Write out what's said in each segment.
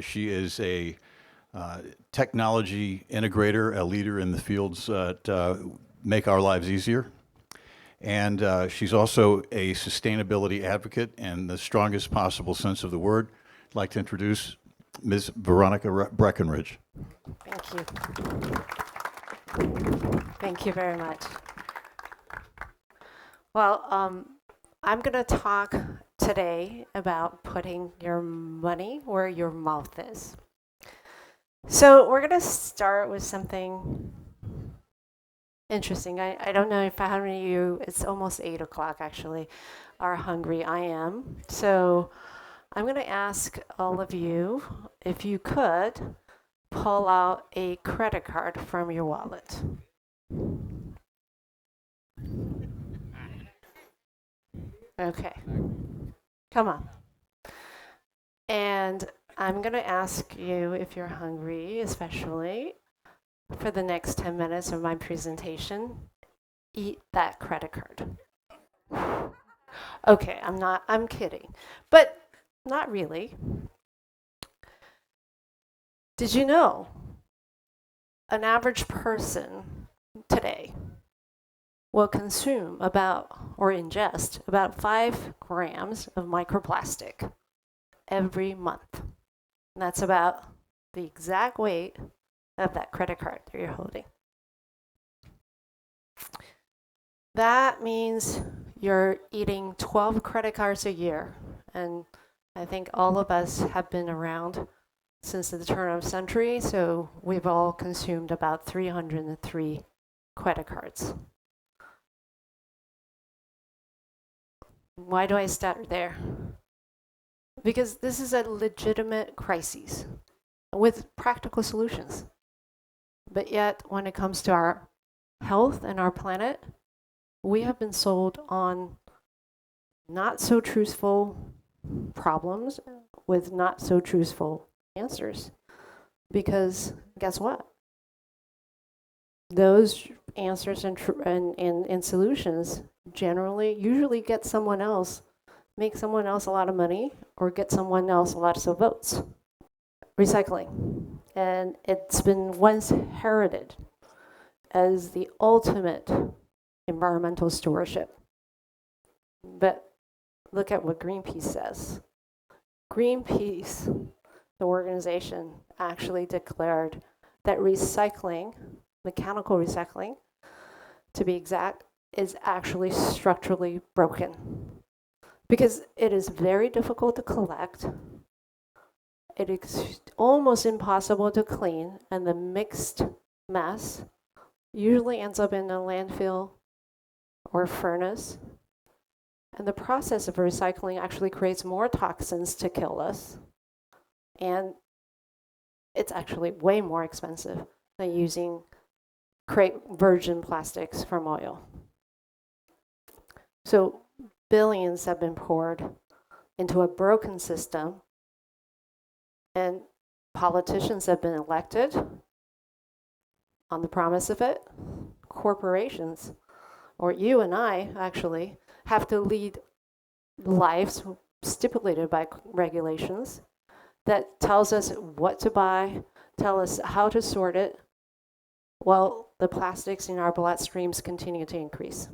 She is a technology integrator, a leader in the fields that make our lives easier. And she's also a sustainability advocate in the strongest possible sense of the word. I'd like to introduce Ms. Veronica Breckenridge. Thank you. Thank you very much. Well, I'm going to talk today about putting your money where your mouth is. So we're going to start with something interesting. I don't know if how many of you, it's almost 8 o'clock actually, are hungry. I am. So I'm going to ask all of you if you could pull out a credit card from your wallet. Okay. Come on. And I'm going to ask you if you're hungry, especially for the next 10 minutes of my presentation, eat that credit card. Okay, I'm kidding. But not really. Did you know an average person today will consume about or ingest about 5 grams of microplastic every month? And that's about the exact weight of that credit card that you're holding. That means you're eating 12 credit cards a year. And I think all of us have been around since the turn of the century, so we've all consumed about 303 credit cards. Why do I start there? Because this is a legitimate crisis with practical solutions. But yet, when it comes to our health and our planet, we have been sold on not so truthful problems with not so truthful answers. Because guess what? Those answers and solutions usually get someone else, make someone else a lot of money, or get someone else lots of votes. Recycling. And it's been once heralded as the ultimate environmental stewardship. But look at what Greenpeace says. Greenpeace, the organization, actually declared that recycling, mechanical recycling, to be exact, is actually structurally broken. Because it is very difficult to collect. It is almost impossible to clean, and the mixed mess usually ends up in a landfill or furnace. And the process of recycling actually creates more toxins to kill us. And it's actually way more expensive than using virgin plastics from oil. So billions have been poured into a broken system, and politicians have been elected on the promise of it. Corporations, or you and I actually, have to lead lives stipulated by regulations that tells us what to buy, tell us how to sort it, while the plastics in our bloodstreams continue to increase.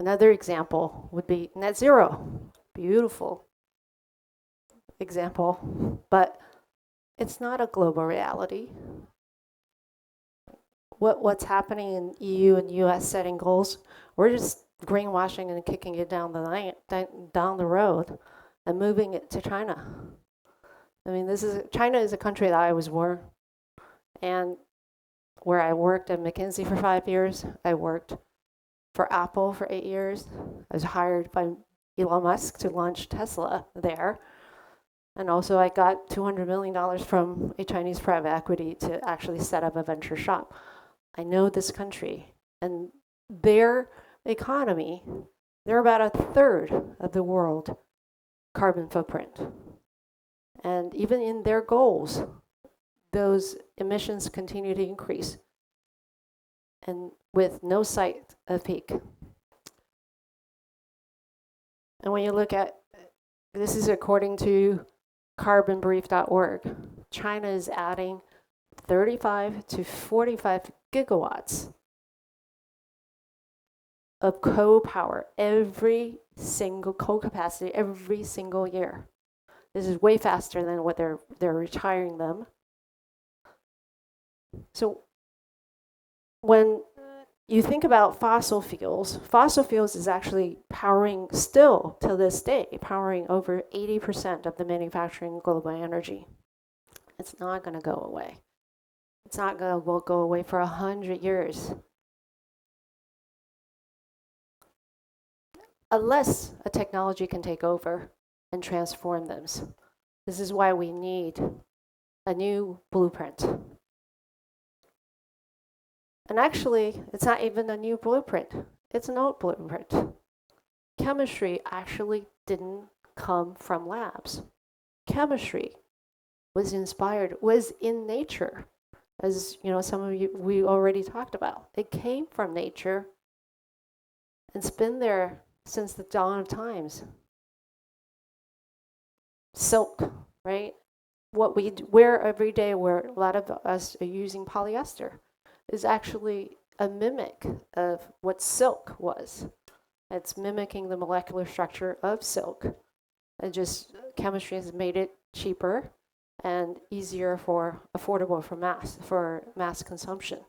Another example would be net zero. Beautiful example, but it's not a global reality. What's happening in EU and US setting goals, we're just greenwashing and kicking it down the road and moving it to China. I mean, China is a country that I was born, and where I worked at McKinsey for 5 years, I worked for Apple for 8 years. I was hired by Elon Musk to launch Tesla there. And also I got $200 million from a Chinese private equity to actually set up a venture shop. I know this country, and their economy, they're about a third of the world carbon footprint. And even in their goals, those emissions continue to increase, and with no sight of peak. And when you look at This is according to carbonbrief.org. China is adding 35 to 45 gigawatts of coal power every single coal capacity every single year. This is way faster than what they're retiring them. So when you think about fossil fuels is actually powering, still to this day, powering over 80% of the manufacturing of global energy. It's not going to go away. It's not going to go away for 100 years. Unless a technology can take over and transform them. This is why we need a new blueprint. And actually, it's not even a new blueprint. It's an old blueprint. Chemistry actually didn't come from labs. Chemistry was in nature. As you know, some of you, we already talked about. It came from nature. And it's been there since the dawn of times. Silk, right? What we wear every day, where a lot of us are using polyester, is actually a mimic of what silk was. It's mimicking the molecular structure of silk. And just chemistry has made it cheaper and easier affordable for mass consumption.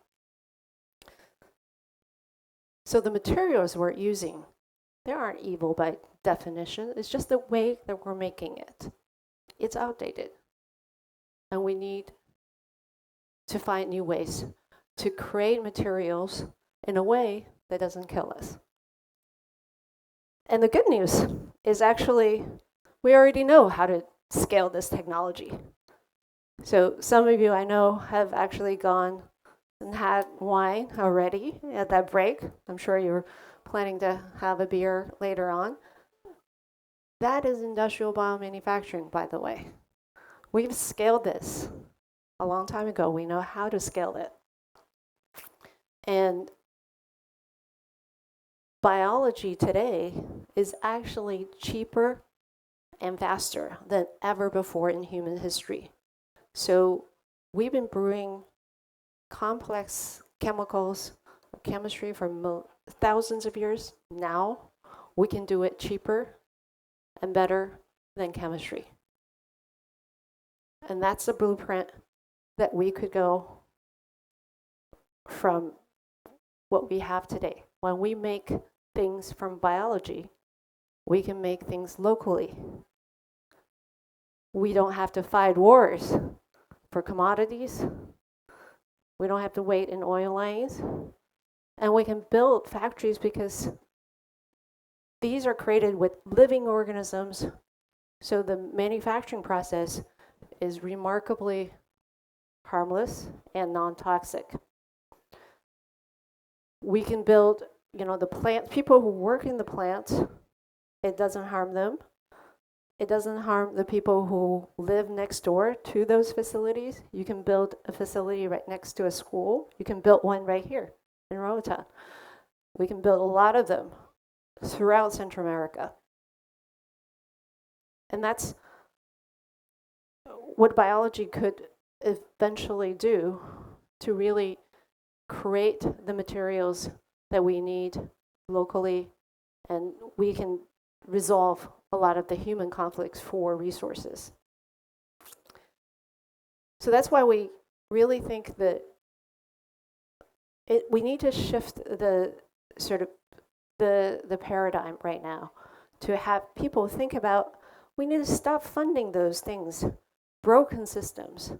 So the materials we're using, they aren't evil by definition. It's just the way that we're making it. It's outdated. And we need to find new ways to create materials in a way that doesn't kill us. And the good news is actually, we already know how to scale this technology. So some of you I know have actually gone and had wine already at that break. I'm sure you're planning to have a beer later on. That is industrial biomanufacturing, by the way. We've scaled this a long time ago. We know how to scale it. And biology today is actually cheaper and faster than ever before in human history. So we've been brewing complex chemicals, chemistry for thousands of years. Now we can do it cheaper and better than chemistry. And that's the blueprint that we could go from what we have today. When we make things from biology, we can make things locally. We don't have to fight wars for commodities. We don't have to wait in oil lines. And we can build factories because these are created with living organisms. So the manufacturing process is remarkably harmless and non-toxic. We can build, the plant, people who work in the plants, it doesn't harm them. It doesn't harm the people who live next door to those facilities. You can build a facility right next to a school. You can build one right here in Roatán. We can build a lot of them throughout Central America. And that's what biology could eventually do to really create the materials that we need locally, and we can resolve a lot of the human conflicts for resources. So that's why we really think that we need to shift the sort of the paradigm right now to have people think about, we need to stop funding those things, broken systems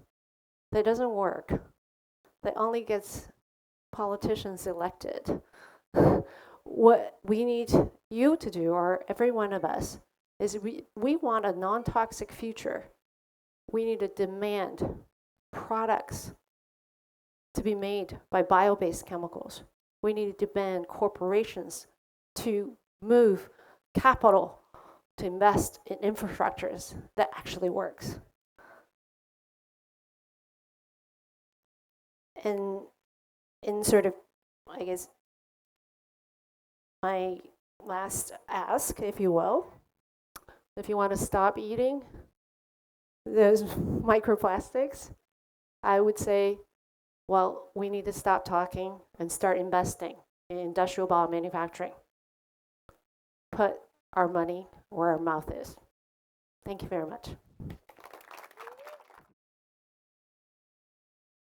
that doesn't work, that only gets politicians elected. What we need you to do, or every one of us, is we want a non-toxic future. We need to demand products to be made by bio-based chemicals. We need to demand corporations to move capital to invest in infrastructures that actually works. And in sort of, I guess, my last ask, if you will, if you want to stop eating those microplastics, I would say, well, we need to stop talking and start investing in industrial biomanufacturing. Put our money where our mouth is. Thank you very much.